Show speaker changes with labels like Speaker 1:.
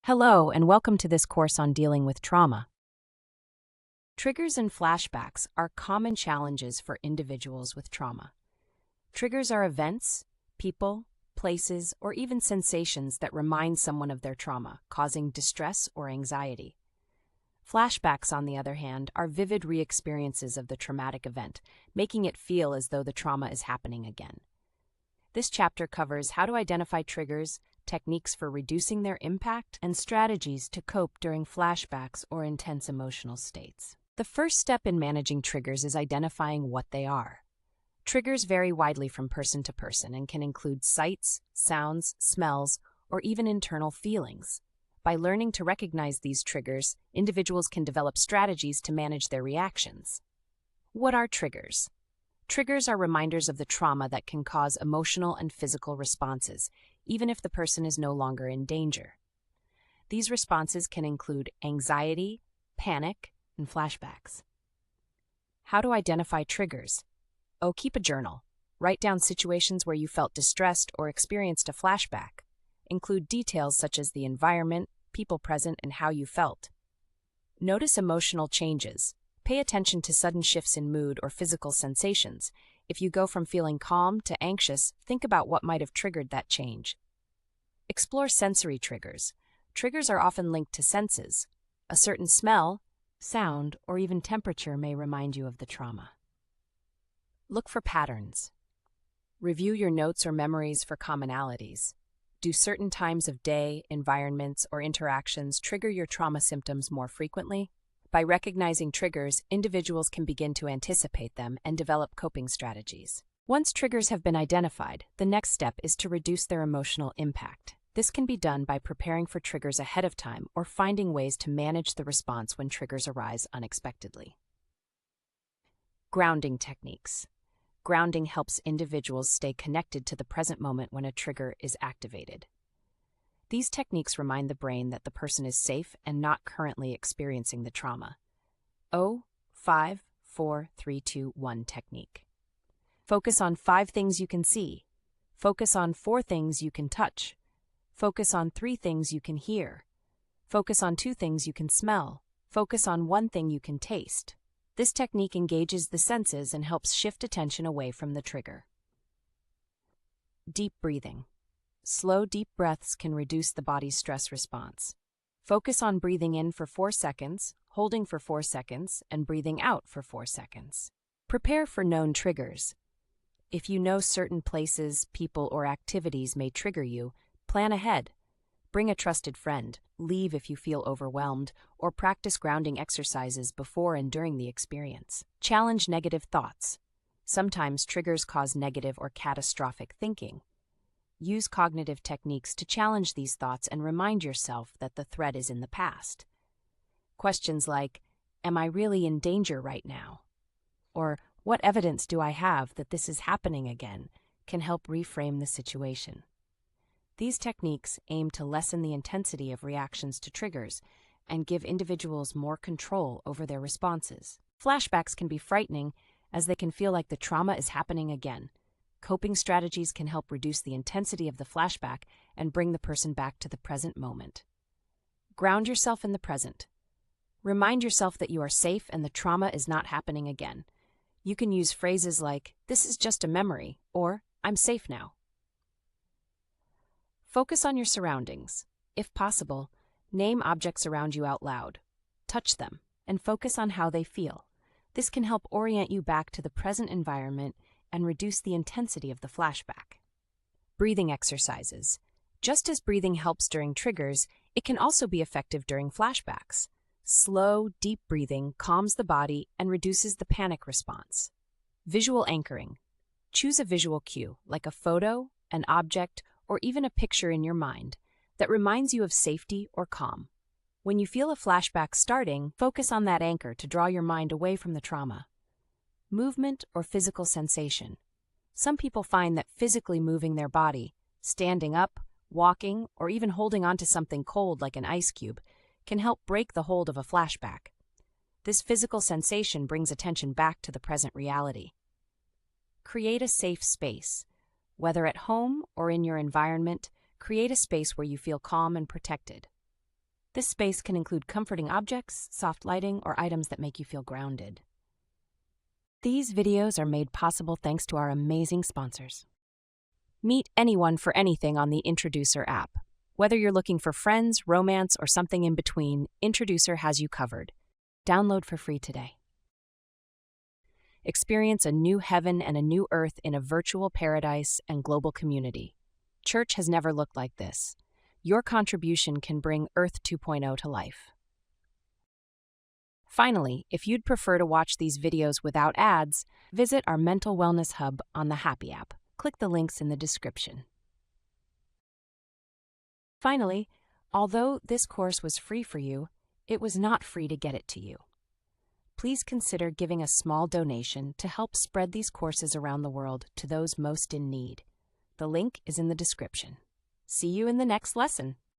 Speaker 1: Hello, and welcome to this course on dealing with trauma. Triggers and flashbacks are common challenges for individuals with trauma. Triggers are events, people, places, or even sensations that remind someone of their trauma, causing distress or anxiety. Flashbacks, on the other hand, are vivid re-experiences of the traumatic event, making it feel as though the trauma is happening again. This chapter covers how to identify triggers, techniques for reducing their impact, and strategies to cope during flashbacks or intense emotional states. The first step in managing triggers is identifying what they are. Triggers vary widely from person to person and can include sights, sounds, smells, or even internal feelings. By learning to recognize these triggers, individuals can develop strategies to manage their reactions. What are triggers? Triggers are reminders of the trauma that can cause emotional and physical responses, even if the person is no longer in danger. These responses can include anxiety, panic, and flashbacks. How to identify triggers? Keep a journal. Write down situations where you felt distressed or experienced a flashback. Include details such as the environment, people present, and how you felt. Notice emotional changes. Pay attention to sudden shifts in mood or physical sensations. If you go from feeling calm to anxious, think about what might have triggered that change. Explore sensory triggers. Triggers are often linked to senses. A certain smell, sound, or even temperature may remind you of the trauma. Look for patterns. Review your notes or memories for commonalities. Do certain times of day, environments, or interactions trigger your trauma symptoms more frequently? By recognizing triggers, individuals can begin to anticipate them and develop coping strategies. Once triggers have been identified, the next step is to reduce their emotional impact. This can be done by preparing for triggers ahead of time or finding ways to manage the response when triggers arise unexpectedly. Grounding techniques. Grounding helps individuals stay connected to the present moment when a trigger is activated. These techniques remind the brain that the person is safe and not currently experiencing the trauma. 5, 4, 3, 2, 1 technique. Focus on 5 things you can see. Focus on 4 things you can touch. Focus on 3 things you can hear. Focus on 2 things you can smell. Focus on 1 thing you can taste. This technique engages the senses and helps shift attention away from the trigger. Deep breathing. Slow, deep breaths can reduce the body's stress response. Focus on breathing in for 4 seconds, holding for 4 seconds, and breathing out for 4 seconds. Prepare for known triggers. If you know certain places, people, or activities may trigger you, plan ahead. Bring a trusted friend, leave if you feel overwhelmed, or practice grounding exercises before and during the experience. Challenge negative thoughts. Sometimes triggers cause negative or catastrophic thinking. Use cognitive techniques to challenge these thoughts and remind yourself that the threat is in the past. Questions like, "Am I really in danger right now?" or "What evidence do I have that this is happening again?" can help reframe the situation. These techniques aim to lessen the intensity of reactions to triggers and give individuals more control over their responses. Flashbacks can be frightening as they can feel like the trauma is happening again. Coping strategies can help reduce the intensity of the flashback and bring the person back to the present moment. Ground yourself in the present. Remind yourself that you are safe and the trauma is not happening again. You can use phrases like, "This is just a memory," or "I'm safe now." Focus on your surroundings. If possible, name objects around you out loud. Touch them and focus on how they feel. This can help orient you back to the present environment and reduce the intensity of the flashback. Breathing exercises. Just as breathing helps during triggers, it can also be effective during flashbacks. Slow, deep breathing calms the body and reduces the panic response. Visual anchoring. Choose a visual cue, like a photo, an object, or even a picture in your mind that reminds you of safety or calm. When you feel a flashback starting, focus on that anchor to draw your mind away from the trauma. Movement or physical sensation. Some people find that physically moving their body, standing up, walking, or even holding onto something cold like an ice cube, can help break the hold of a flashback. This physical sensation brings attention back to the present reality. Create a safe space. Whether at home or in your environment, create a space where you feel calm and protected. This space can include comforting objects, soft lighting, or items that make you feel grounded. These videos are made possible thanks to our amazing sponsors. Meet anyone for anything on the Introducer app. Whether you're looking for friends, romance, or something in between, Introducer has you covered. Download for free today. Experience a new heaven and a new earth in a virtual paradise and global community. Church has never looked like this. Your contribution can bring Earth 2.0 to life. Finally, if you'd prefer to watch these videos without ads, visit our mental wellness hub on the Happy app. Click the links in the description. Finally, although this course was free for you, it was not free to get it to you. Please consider giving a small donation to help spread these courses around the world to those most in need. The link is in the description. See you in the next lesson.